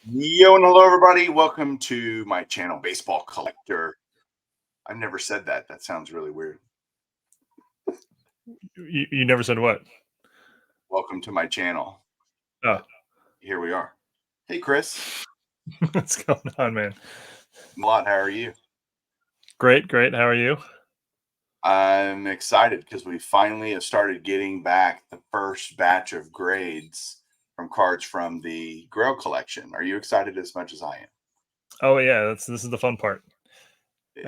Yo and hello everybody. Welcome to my channel, Baseball Collector. I've never said that. That sounds really weird. You never said what? Welcome to my channel. Oh, here we are. Hey, Chris. What's going on, man? A lot. How are you? Great. How are you? I'm excited because we finally have started getting back the first batch of grades from cards from the Grail collection. Are you excited as much as I am? Oh yeah, this is the fun part. It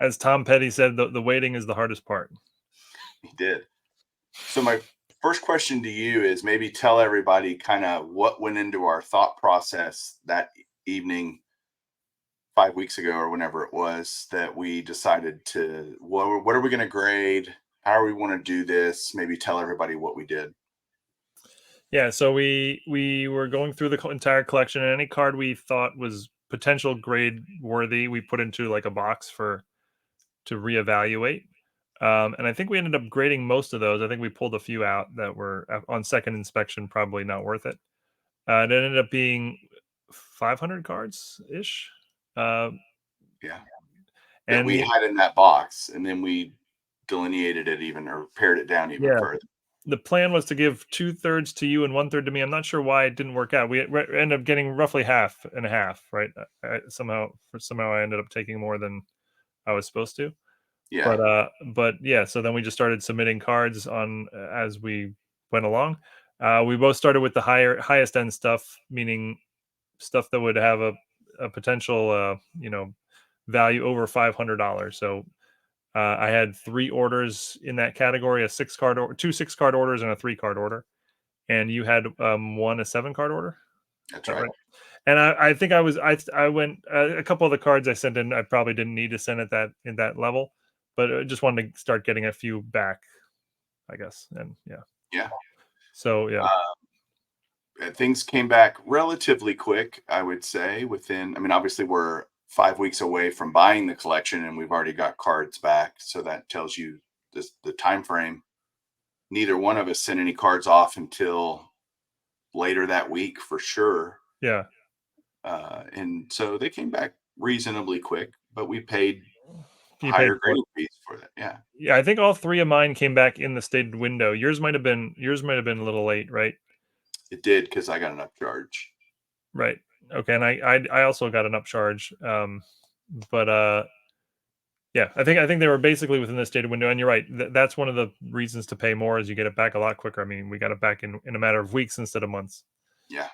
As Tom Petty said, the waiting is the hardest part. He did. So my first question to you is maybe tell everybody kind of what went into our thought process that evening 5 weeks ago or whenever it was that we decided to what are we going to grade, how are we want to do this, maybe tell everybody what we did. Yeah, so we were going through the entire collection, and any card we thought was potential grade worthy, we put into like a box to reevaluate. And I think we ended up grading most of those. I think we pulled a few out that were on second inspection probably not worth it. It ended up being 500 cards ish. Yeah, that And we had in that box, and then we delineated it even or pared it down even further. the plan was to give 2/3 to you and 1/3 to me. I'm not sure why it didn't work out. We ended up getting roughly half and a half, right? Somehow I ended up taking more than I was supposed to. Yeah. But yeah. So then we just started submitting cards on as we went along. We both started with the highest end stuff, meaning stuff that would have a potential, value over $500. So I had 3 orders in that category: two 6-card orders, and a 3-card order. And you had one a 7-card order. That's Is that right. And I think I went a couple of the cards I sent in. I probably didn't need to send at that level, but I just wanted to start getting a few back, I guess. And Yeah. So yeah. Things came back relatively quick, I would say. Obviously we're 5 weeks away from buying the collection and we've already got cards back, so that tells you the time frame. Neither one of us sent any cards off until later that week for sure. Yeah. And so they came back reasonably quick, but we paid You paid higher for it. grading fees for that. Yeah. Yeah, I think all 3 of mine came back in the stated window. Yours might have been a little late, right? It did because I got an upcharge. Right. Okay, and I also got an upcharge. But yeah, I think they were basically within the stated window. And you're right. That's one of the reasons to pay more, is you get it back a lot quicker. I mean, we got it back in a matter of weeks instead of months. Yeah.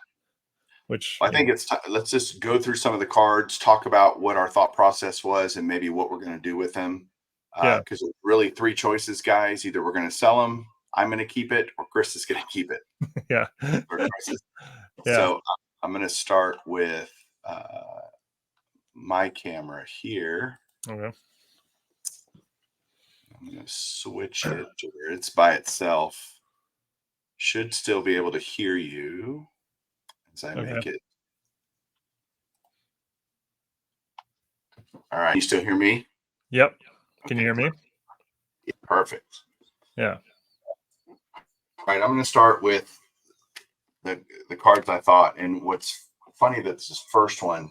Which I think it's let's just go through some of the cards, talk about what our thought process was, and maybe what we're going to do with them. Yeah. Because really 3 choices, guys. Either we're going to sell them, I'm going to keep it, or Chris is going to keep it. Yeah. Yeah. So I'm going to start with my camera here. Okay. I'm going to switch it to where it's by itself. Should still be able to hear you as I make it. All right. You still hear me? Yep. Can you hear me? Yeah, perfect. Yeah. All right. I'm going to start with the cards I thought. And what's funny, that's this first one.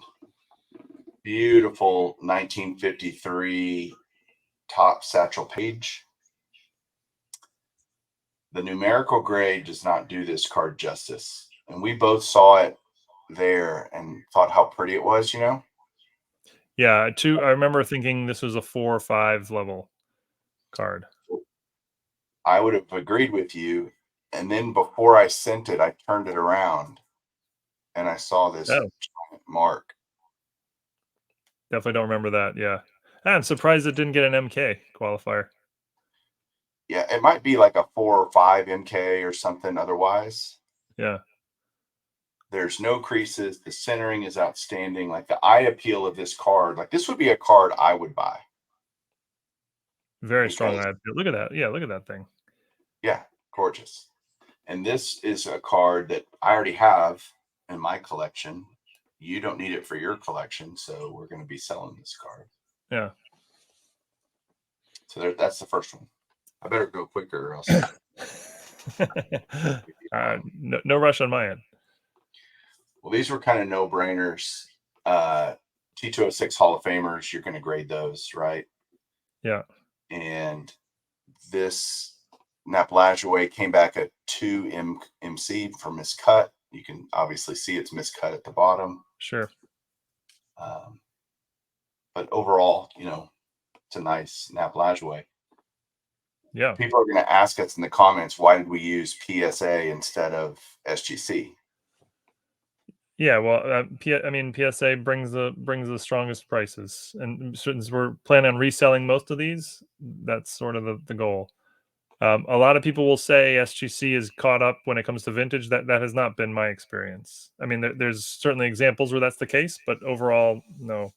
Beautiful 1953 top Satchel Page. The numerical grade does not do this card justice. And we both saw it there and thought how pretty it was, Yeah. I remember thinking this was a 4 or 5 level card. I would have agreed with you. And then before I sent it, I turned it around and I saw this giant mark. Definitely don't remember that. Yeah. I'm surprised it didn't get an MK qualifier. Yeah, it might be like a 4 or 5 MK or something otherwise. Yeah. There's no creases. The centering is outstanding. Like the eye appeal of this card, like this would be a card I would buy. Very strong eye appeal. Look at that. Yeah, look at that thing. Yeah, gorgeous. And this is a card that I already have in my collection. You don't need it for your collection, so we're going to be selling this card. Yeah. So that's the first one. I better go quicker or else. No rush on my end. Well, these were kind of no-brainers. T206 Hall of Famers, you're going to grade those, right? Yeah. And this Napalajaway came back at 2 MC for miscut. You can obviously see it's miscut at the bottom. Sure. But overall, it's a nice Napalajaway. Yeah. People are going to ask us in the comments, why did we use PSA instead of SGC? Yeah, well, PSA brings the strongest prices, and since we're planning on reselling most of these, that's sort of the goal. A lot of people will say SGC is caught up when it comes to vintage. That has not been my experience. I mean, there's certainly examples where that's the case, but overall, no,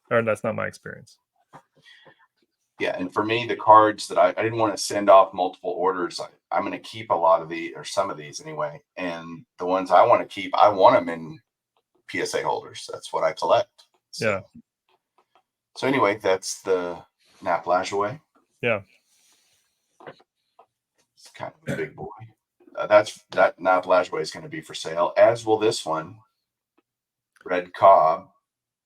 or that's not my experience. Yeah, and for me, the cards that I didn't want to send off multiple orders. I'm going to keep a lot of or some of these anyway. And the ones I want to keep, I want them in PSA holders. That's what I collect. Yeah. So anyway, that's the Napalajaway. Yeah. It's kind of a big boy. That Napalajaway is going to be for sale, as will this one. Red Cobb.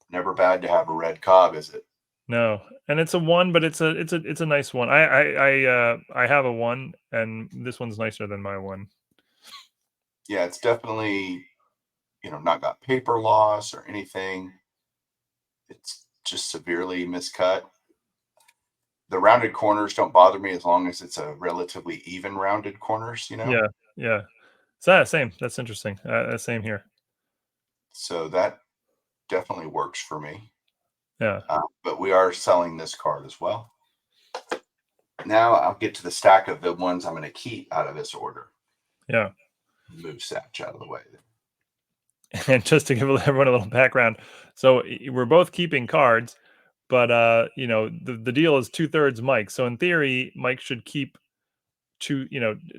Never bad to have a red Cobb, is it? No, and it's a 1, but it's a nice one. I have a 1, and this one's nicer than my 1. Yeah, it's definitely, not got paper loss or anything. It's just severely miscut. The rounded corners don't bother me as long as it's a relatively even rounded corners, Yeah, yeah. So same. That's interesting. Same here. So that definitely works for me. Yeah. But we are selling this card as well. Now I'll get to the stack of the ones I'm going to keep out of this order. Yeah. Move Satch out of the way. And just to give everyone a little background, so we're both keeping cards, but the deal is 2/3 Mike. So in theory, Mike should keep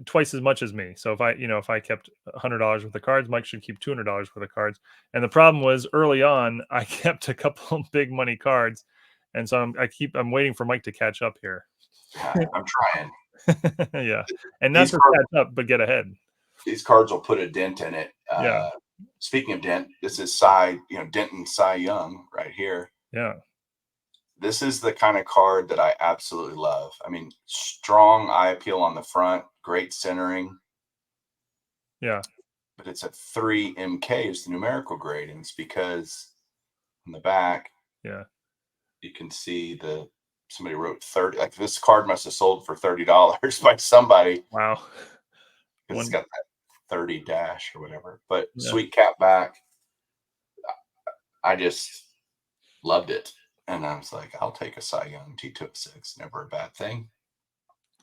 twice as much as me. So if I kept $100 worth of cards, Mike should keep $200 worth of cards. And the problem was early on, I kept a couple big money cards, and so I'm waiting for Mike to catch up here. I'm trying. Yeah, and not to catch up, but get ahead. These cards will put a dent in it. Yeah. Speaking of dent, this is Dean and Sai Young right here. Yeah. This is the kind of card that I absolutely love. I mean, strong eye appeal on the front, great centering. Yeah. But it's a 3 MK is the numerical grade, and it's because on the back, yeah, you can see somebody wrote 30. Like this card must have sold for $30 by somebody. Wow. It's got that 30 dash or whatever. But Yeah. sweet cap back. I just loved it. And I was like, I'll take a Cy Young T206. Never a bad thing.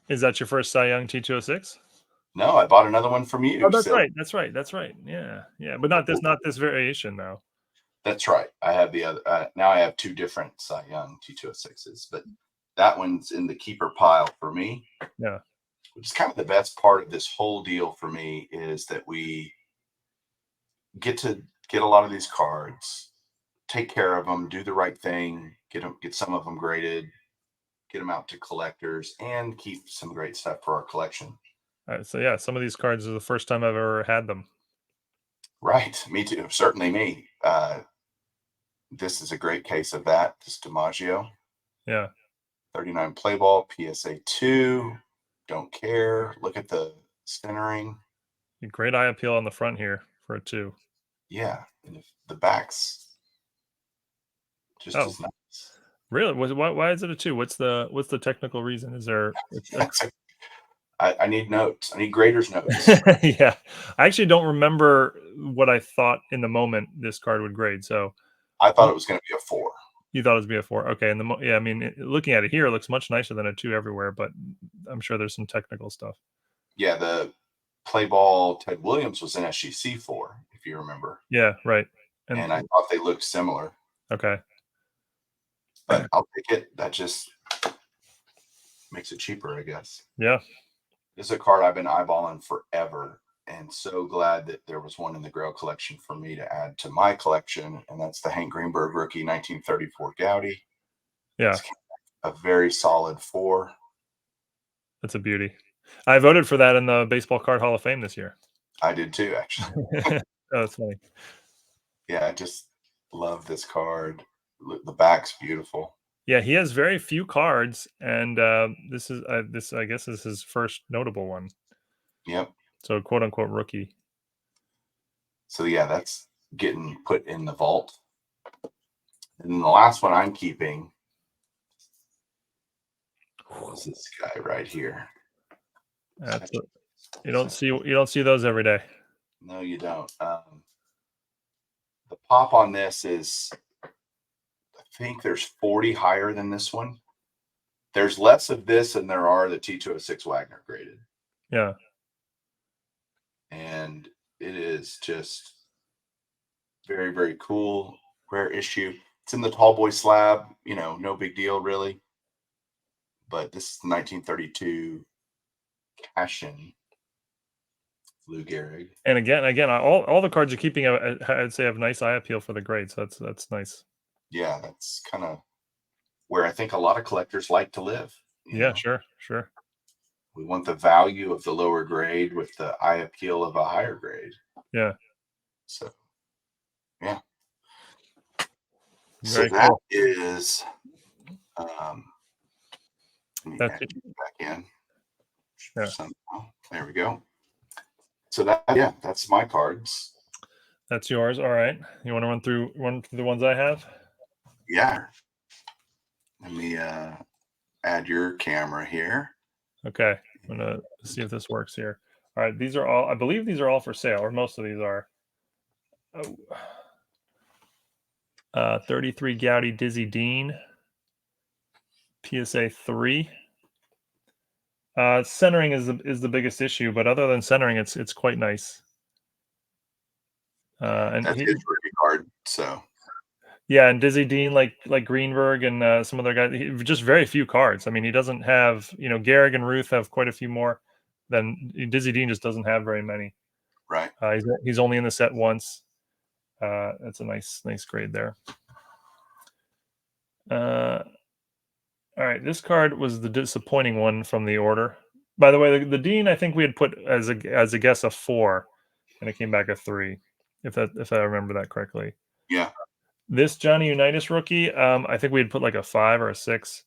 Is that your first Cy Young T206? No, I bought another one from you. Oh, that's right. That's right. That's right. Yeah. Yeah. But not this variation though. That's right. I have the other. Now I have 2 different Cy Young T206s, but that one's in the keeper pile for me. Yeah. Which is kind of the best part of this whole deal for me is that we get to get a lot of these cards, take care of them, do the right thing, get some of them graded, get them out to collectors, and keep some great stuff for our collection. So yeah, some of these cards are the first time I've ever had them. Right. Me too. Certainly me. This is a great case of that. This DiMaggio. Yeah. 39 play ball, PSA 2. Don't care. Look at the centering. Great eye appeal on the front here for a 2. Yeah. And if the back's just as nice. Really? Why is it a 2? What's the technical reason? Is there I need notes. I need grader's notes. Yeah. I actually don't remember what I thought in the moment this card would grade. So I thought it was going to be a 4. You thought it was be a 4. Okay. And I mean, looking at it here, it looks much nicer than a 2 everywhere, but I'm sure there's some technical stuff. Yeah. The play ball Ted Williams was an SGC 4, if you remember. Yeah. Right. And I thought they looked similar. Okay. But I'll take it. That just makes it cheaper, I guess. Yeah. This is a card I've been eyeballing forever, and so glad that there was one in the Grail collection for me to add to my collection, and that's the Hank Greenberg rookie 1934 Goudey. Yeah. A very solid 4. That's a beauty. I voted for that in the Baseball Card Hall of Fame this year. I did too, actually. Oh, that's funny. Yeah, I just love this card. The back's beautiful. Yeah, he has very few cards, and this is this. I guess is his first notable one. Yep. So quote unquote rookie. So yeah, that's getting put in the vault. And then the last one I'm keeping is this guy right here. That's you don't see those every day. No, you don't. The pop on this is, I think there's 40 higher than this one. There's less of this than there are the T206 Wagner graded. Yeah. And it is just very, very cool. Rare issue. It's in the tall boy slab, no big deal really. But this is 1932 Cashin Lou Gehrig. And again, all the cards you're keeping, I'd say, have nice eye appeal for the grade. So that's nice. Yeah, that's kind of where I think a lot of collectors like to live. Yeah, sure. We want the value of the lower grade with the eye appeal of a higher grade. Yeah. So, yeah. Very so that cool. is, let me That's add you back in. Yeah. Somehow. There we go. So that's my cards. That's yours. All right. You want to run through the ones I have? Yeah. Let me add your camera here. Okay. I'm gonna see if this works here. All right. These are all. I believe these are all for sale, or most of these are. 33 Goudey Dizzy Dean. PSA 3. Centering is the biggest issue, but other than centering, it's quite nice. And that's his rookie card. So yeah, and Dizzy Dean, like Greenberg and some other guys, just very few cards. I mean, he doesn't have, Gehrig and Ruth have quite a few more than Dizzy Dean just doesn't have very many. right. He's only in the set once. That's a nice grade there. All right, this card was the disappointing one from the order. By the way, the Dean I think we had put as a guess a 4, and it came back a 3, if I remember that correctly. Yeah. This Johnny Unitas rookie, I think we had put like a 5 or a 6,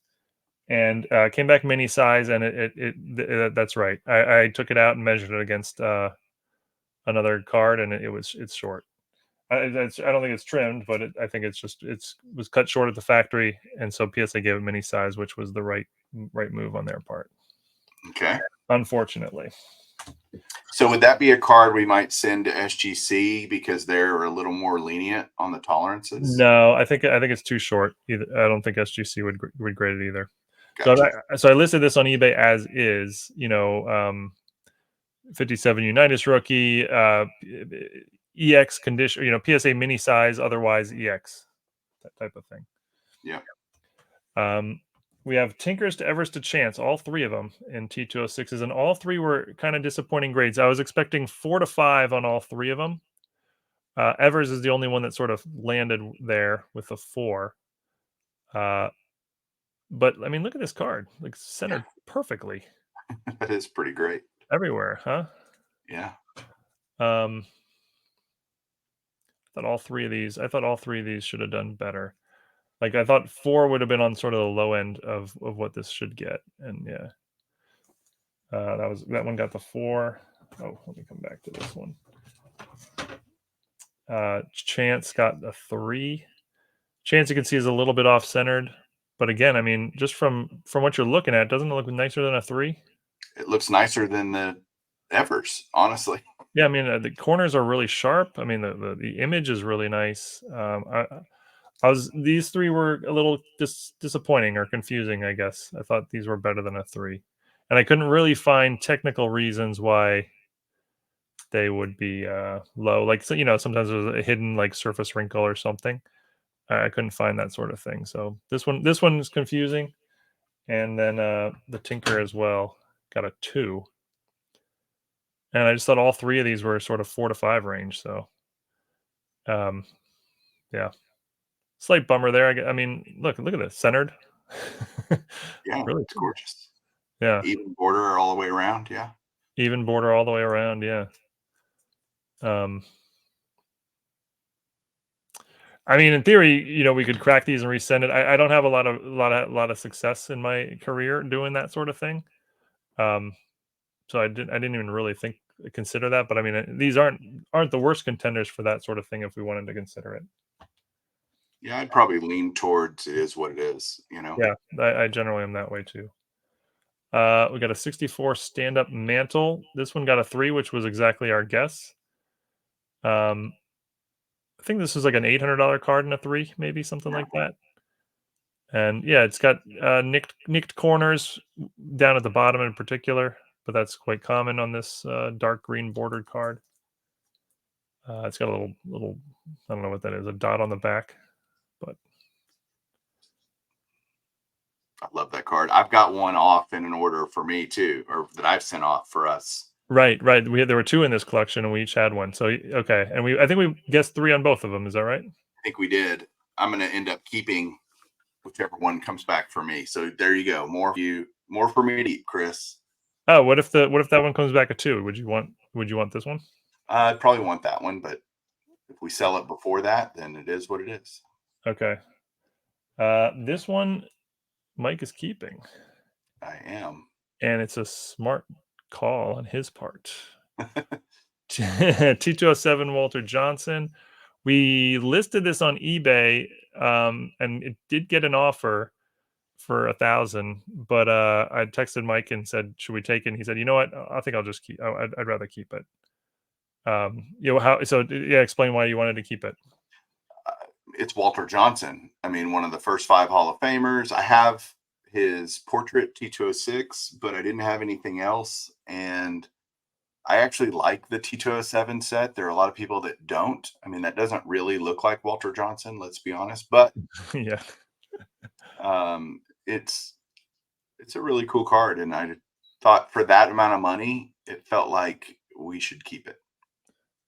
and came back mini size, and that's right. I took it out and measured it against another card, and it's short. I don't think it's trimmed, but I think it was cut short at the factory, and so PSA gave it mini size, which was the right move on their part. Okay. Unfortunately. So would that be a card we might send to SGC because they're a little more lenient on the tolerances? No, I think it's too short. Either I don't think SGC would grade it either. Gotcha. So I listed this on eBay as is. 57 Unitas rookie, EX condition, PSA mini size, otherwise EX, that type of thing. Yeah. We have Tinkers to Evers to Chance, all 3 of them in T206s, and all 3 were kind of disappointing grades. I was expecting 4 to 5 on all 3 of them. Evers is the only one that sort of landed there with a 4. But I mean, look at this card, like centered perfectly. That is pretty great. Everywhere, huh? Yeah. I thought all 3 of these should have done better. Like I thought 4 would have been on sort of the low end of what this should get, and yeah, that one got the 4. Oh, let me come back to this one. Chance got a 3. Chance you can see is a little bit off centered, but again, I mean, just from what you're looking at, doesn't it look nicer than a 3? It looks nicer than the Evers, honestly. Yeah, I mean, the corners are really sharp. I mean, the image is really nice. These 3 were a little disappointing or confusing, I guess. I thought these were better than a 3, and I couldn't really find technical reasons why they would be low. Like, so, sometimes there's a hidden like surface wrinkle or something. I couldn't find that sort of thing. So this one is confusing, and then the Tinker as well got a 2. And I just thought all 3 of these were sort of 4 to 5 range. So, yeah, slight bummer there. I mean, look at this centered. Yeah, Really it's gorgeous. Yeah, Even border all the way around. Yeah. even border all the way around. Yeah. I mean, in theory, we could crack these and resend it. I don't have a lot of success in my career doing that sort of thing. So I didn't even really consider that. But I mean, these aren't the worst contenders for that sort of thing if we wanted to consider it. Yeah, I'd probably lean towards it is what it is. Yeah, I generally am that way too. We got a 64 stand-up Mantle. This one got a 3, which was exactly our guess. I think this is like an $800 card and a 3, maybe something like that. And yeah, it's got nicked corners down at the bottom in particular, but that's quite common on this dark green bordered card. It's got a little, I don't know what that is, a dot on the back, but I love that card. I've got one off in an order for me too, or that I've sent off for us. right. There were 2 in this collection, and we each had one. So okay, and I think we guessed 3 on both of them. Is that right? I think we did. I'm going to end up keeping whichever one comes back for me. So there you go. More for me to eat, Chris. Oh, what if that one comes back a 2? Would you want this one? I'd probably want that one, but if we sell it before that, then it is what it is. Okay. This one Mike is keeping. I am. And it's a smart call on his part. T207 Walter Johnson. We listed this on eBay, and it did get an offer for 1,000. But I texted Mike and said, "Should we take it?" And he said, "You know what? I think I'll just keep. I'd rather keep it." How? So yeah, explain why you wanted to keep it. It's Walter Johnson. I mean, one of the first 5 Hall of Famers. I have his portrait T206, but I didn't have anything else. And I actually like the T207 set. There are a lot of people that don't. I mean, that doesn't really look like Walter Johnson, let's be honest. But Yeah. It's a really cool card, and I thought for that amount of money, it felt like we should keep it.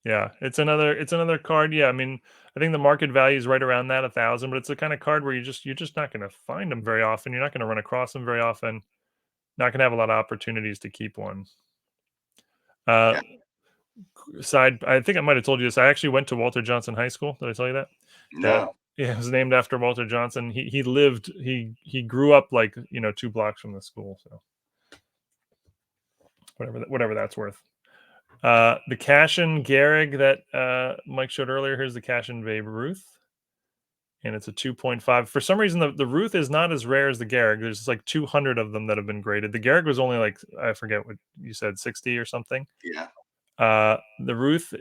Yeah, it's another card. Yeah, I mean, I think the market value is right around that 1,000, but it's the kind of card where you're just not going to find them very often. You're not going to run across them very often. Not going to have a lot of opportunities to keep one. Yeah. I think I might have told you this. I actually went to Walter Johnson High School. Did I tell you that? No. Yeah, it was named after Walter Johnson. He grew up like 2 blocks from the school. So whatever that's worth. The Cashin Gehrig that Mike showed earlier. Here's the Cashin Babe Ruth, and it's a 2.5. For some reason, the Ruth is not as rare as the Gehrig. There's like 200 of them that have been graded. The Gehrig was only like, I forget what you said, 60 or something. Yeah. The Ruth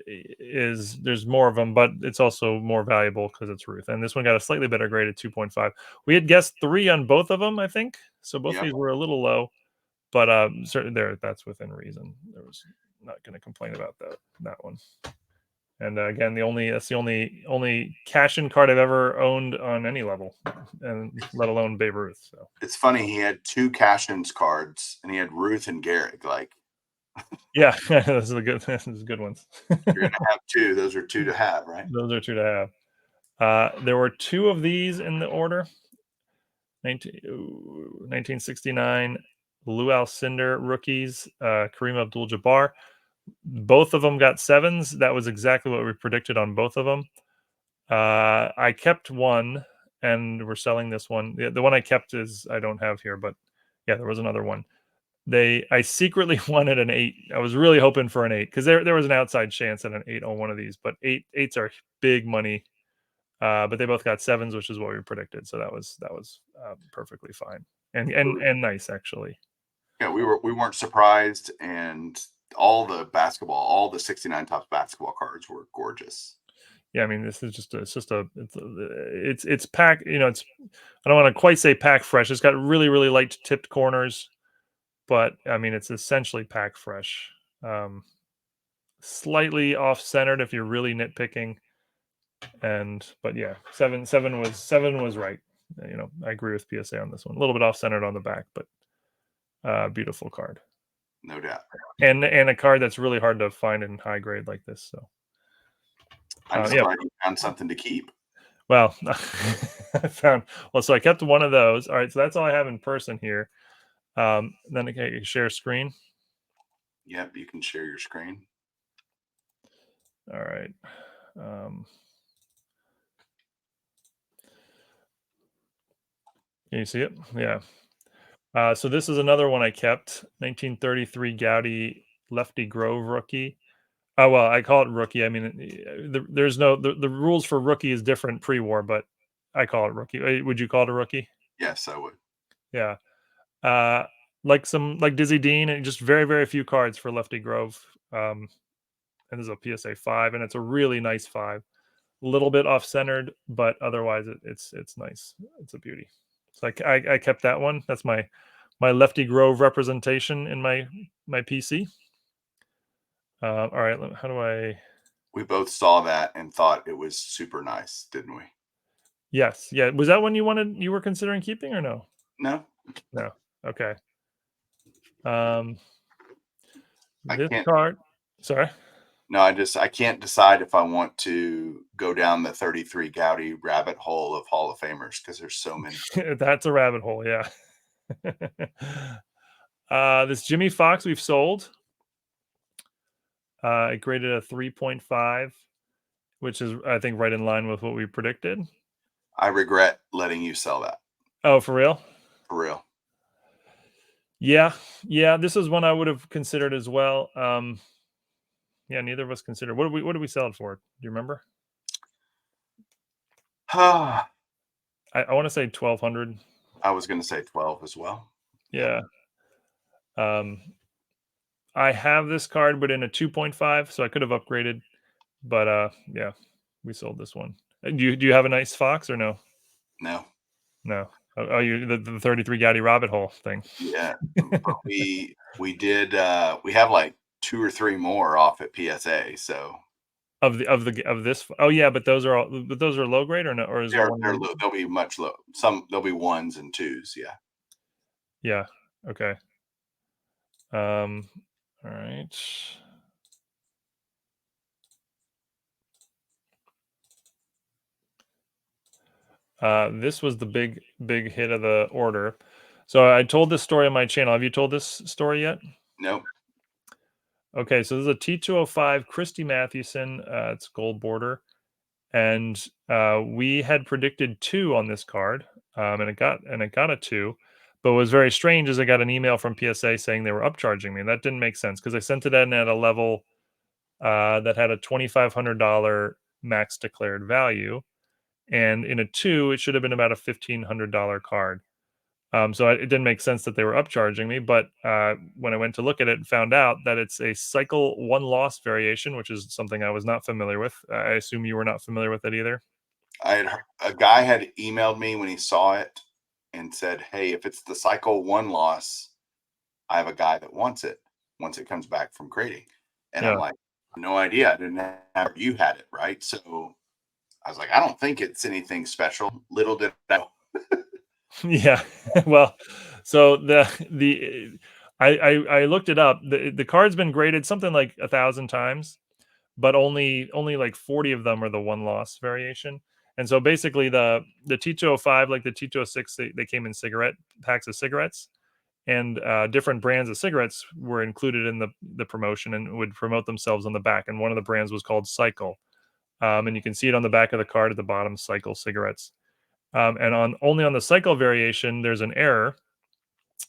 there's more of them, but it's also more valuable because it's Ruth. And this one got a slightly better grade at 2.5. We had guessed 3 on both of them, I think. So both of these were a little low, but certainly that's within reason. There was not going to complain about that one. And again, that's the only cash-in card I've ever owned on any level, and let alone Babe Ruth. So it's funny. He had 2 cash-ins cards, and he had Ruth and Gehrig. Like, yeah, those are good ones. you're gonna have 2. Those are 2 to have, right? Those are 2 to have. There were 2 of these in the order. 1969 Lou Alcindor rookies, Kareem Abdul-Jabbar. Both of them got 7s. That was exactly what we predicted on both of them. I kept one, and we're selling this one. The one I kept I don't have here, but yeah, there was another one. I secretly wanted an 8. I was really hoping for an 8 because there was an outside chance at an 8 on one of these, but 8s are big money. But they both got 7s, which is what we predicted. So that was perfectly fine and nice actually. Yeah, we weren't surprised, and all the 69 Topps basketball cards were gorgeous. Yeah, I mean, this is it's pack. I don't want to quite say pack fresh. It's got really really light tipped corners, but I mean, it's essentially pack fresh. Slightly off centered if you're really nitpicking. But yeah, seven was right. I agree with PSA on this one. A little bit off centered on the back, but beautiful card, no doubt, and a card that's really hard to find in high grade like this. So I'm just glad you found something to keep. Well, so I kept one of those. All right, so that's all I have in person here. Then I can share screen. Yep, you can share your screen. All right. Can you see it? Yeah. So this is another one I kept. 1933 Goudey Lefty Grove rookie. Oh well, I call it rookie. I mean, there's no the rules for rookie is different pre-war, but I call it rookie. Would you call it a rookie? Yes, I would. Yeah. Like Dizzy Dean, and just very few cards for Lefty Grove. And this is a PSA 5, and it's a really nice 5. A little bit off centered, but otherwise it's nice. It's a beauty. So I kept that one. That's my Lefty Grove representation in my PC. All right, how do I? We both saw that and thought it was super nice, didn't we? Yes, yeah. Was that one you were considering keeping or no? No, No. Okay. Um, I this can't. card. Sorry. No, I can't decide if I want to go down the 33 Goudey rabbit hole of Hall of Famers because there's so many. That's a rabbit hole. Yeah. This Jimmy Fox we've sold. It graded a 3.5, which is I think right in line with what we predicted. I regret letting you sell that. Oh, for real? For real. Yeah. This is one I would have considered as well. Yeah, neither of us considered. What did we sell it for? Do you remember? I I want to say 1,200. was going to say 12 as well. Yeah. I have this card, but in a 2.5, so I could have upgraded. But yeah, we sold this one. Do you have a nice Fox or no? No. No. Oh, you the 33 Goudey rabbit hole thing. Yeah. But we did we have like 2 or 3 more off at PSA, so Of this. Oh yeah, but those are low grade or no? Or is there one? they'll be much low. Some there'll be 1s and 2s, yeah. Yeah. Okay. All right. This was the big hit of the order. So I told this story on my channel. Have you told this story yet? Nope. Okay, so this is a T205 Christy Mathewson. It's gold border, and we had predicted 2 on this card, and it got a 2. But what was very strange is I got an email from PSA saying they were upcharging me, and that didn't make sense because I sent it in at a level that had a $2,500 max declared value, and in a 2, it should have been about a $1,500 card. So it didn't make sense that they were upcharging me. But when I went to look at it and found out that it's a cycle 1 loss variation, which is something I was not familiar with. I assume you were not familiar with it either. A guy had emailed me when he saw it and said, "Hey, if it's the cycle 1 loss, I have a guy that wants it once it comes back from grading." And I'm Yeah. like, "No idea. I didn't have you had it, right?" So I was like, "I don't think it's anything special." Little did I know. Yeah. Well, so I looked it up. The card's been graded something like 1,000 times, but only like 40 of them are the 1 loss variation. And so basically the T205, like the T206, they came in cigarette packs of cigarettes, and different brands of cigarettes were included in the promotion and would promote themselves on the back. And one of the brands was called Cycle, and you can see it on the back of the card at the bottom, Cycle cigarettes. And only on the Cycle variation, there's an error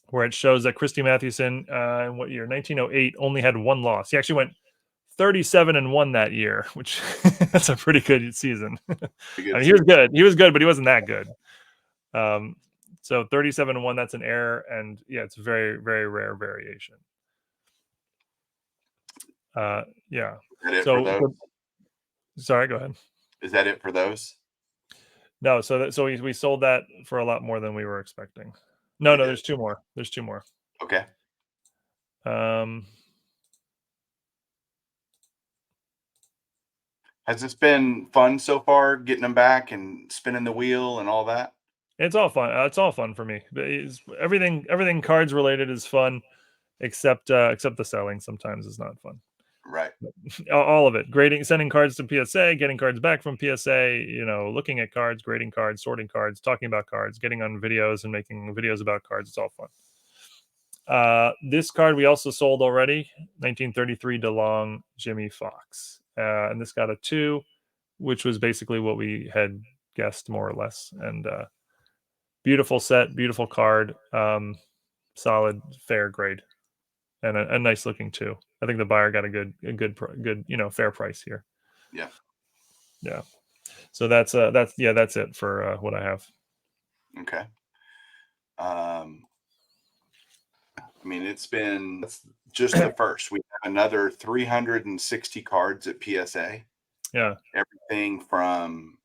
where it shows that Christy Mathewson, in what year? 1908, only had 1 loss. He actually went 37-1 that year, which that's a pretty good season. I mean, he was good. He was good, but he wasn't that good. So 37-1, that's an error, and yeah, it's a very rare variation. Yeah. Is that it for those? Sorry, go ahead. Is that it for those? No, so we sold that for a lot more than we were expecting. No, there's 2 more. There's 2 more. Okay. Has this been fun so far, getting them back and spinning the wheel and all that? It's all fun. It's all fun for me. Everything cards related is fun, except the selling sometimes is not fun. Right. All of it. Grading, sending cards to PSA, getting cards back from PSA, looking at cards, grading cards, sorting cards, talking about cards, getting on videos and making videos about cards. It's all fun. This card we also sold already, 1933 DeLong Jimmy Fox. And this got a 2, which was basically what we had guessed more or less. And Beautiful set, beautiful card, solid, fair grade, and a nice looking too. I think the buyer got a good, fair price here. Yeah. Yeah. So that's it for what I have. Okay. I mean, that's just the first. We have another 360 cards at PSA. Yeah. Everything from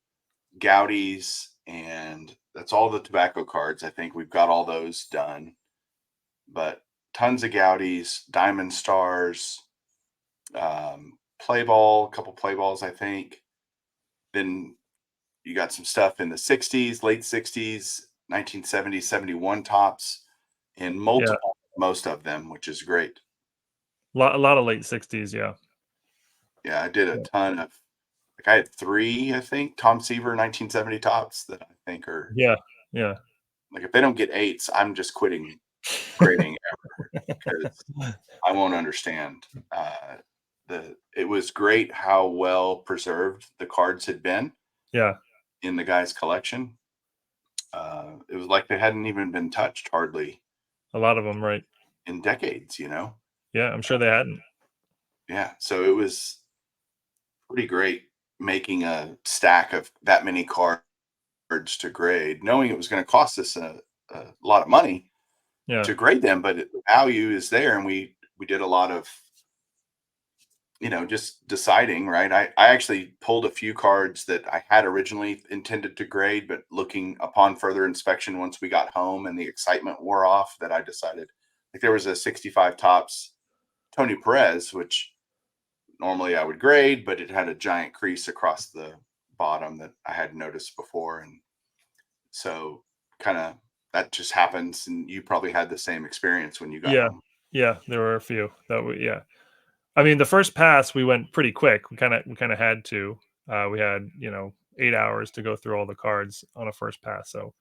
Goudey's, and that's all the tobacco cards. I think we've got all those done. But tons of Goudey's, Diamond Stars, play ball, a couple play balls, I think. Then you got some stuff in the 60s, late 60s, 1970s, 71 tops, and multiple, most of them, which is great. A lot of late 60s. Yeah. Yeah, I did a ton of, like, I had 3, I think, Tom Seaver 1970 tops that I think are, Yeah. Yeah. like, if they don't get 8s, I'm just quitting grading ever, because I won't understand. It was great how well preserved the cards had been Yeah. in the guy's collection. It was like they hadn't even been touched hardly A lot of them, right? in decades, Yeah, I'm sure they hadn't. Yeah, so it was pretty great making a stack of that many cards to grade, knowing it was going to cost us a lot of money Yeah. to grade them, but the value is there, and we did a lot of just deciding, right? I actually pulled a few cards that I had originally intended to grade, but looking upon further inspection once we got home and the excitement wore off, that I decided, like, there was a 65 tops Tony Perez, which normally I would grade, but it had a giant crease across the bottom that I hadn't noticed before. And so kind of that just happens. And you probably had the same experience when you got Yeah. home. Yeah. There were a few that yeah. I mean, the first pass we went pretty quick. We kind of had to. We had 8 hours to go through all the cards on a first pass. So,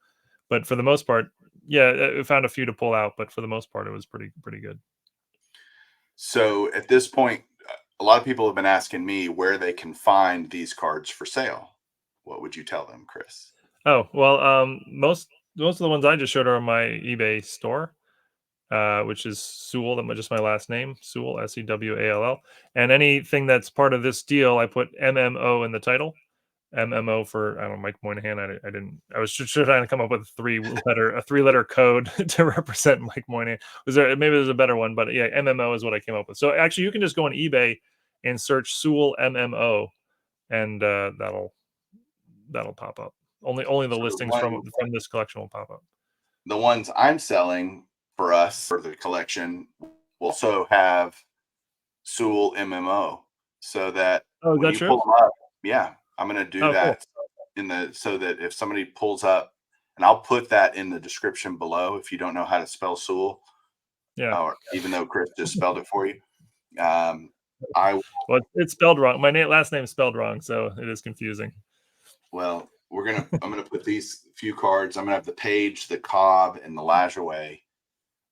but for the most part, yeah, we found a few to pull out, but for the most part, it was pretty good. So at this point, a lot of people have been asking me where they can find these cards for sale. What would you tell them, Chris? Oh well, most of the ones I just showed are on my eBay store, which is Sewall. That's just my last name, Sewall, Sewall. And anything that's part of this deal, I put MMO in the title. MMO for, I don't know, Mike Moynihan. I didn't. I was just trying to come up with a 3-letter code to represent Mike Moynihan. Maybe there's a better one, but yeah, MMO is what I came up with. So actually, you can just go on eBay and search Sewall MMO, and that'll pop up. Only the So listings from this collection will pop up. the ones I'm selling for us for the collection will also have Sewell MMO, so that Oh, is when that you true? pull them up, yeah, I'm going to do Oh, cool. that so that if somebody pulls up, and I'll put that in the description below if you don't know how to spell Sewell, Yeah. or even though Chris just spelled it for you. I Well, it's spelled wrong. My last name is spelled wrong, so it is confusing. Well, I'm gonna put these few cards. I'm gonna have the Page, the Cobb, and the Lajoie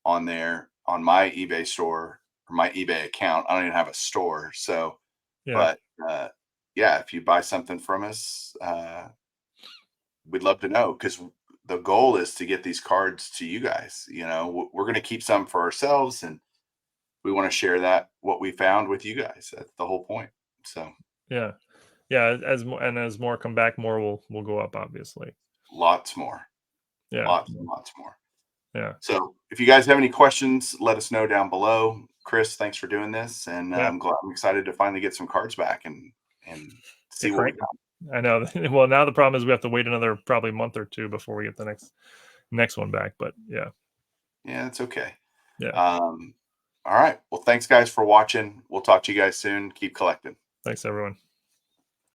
on there on my eBay store or my eBay account. I don't even have a store, so Yeah. but yeah, if you buy something from us, we'd love to know, because the goal is to get these cards to you guys. We're gonna keep some for ourselves, and we want to share what we found with you guys. That's the whole point. So Yeah. Yeah. As more come back, more will go up, obviously. lots more, Yeah. lots and lots more. Yeah. So if you guys have any questions, let us know down below. Chris, thanks for doing this, and Yeah. I'm excited to finally get some cards back and see what we got. I know. Well, now the problem is we have to wait another probably month or two before we get the next one back. But yeah. Yeah, it's okay. Yeah. All right. Well, thanks guys for watching. We'll talk to you guys soon. Keep collecting. Thanks, everyone.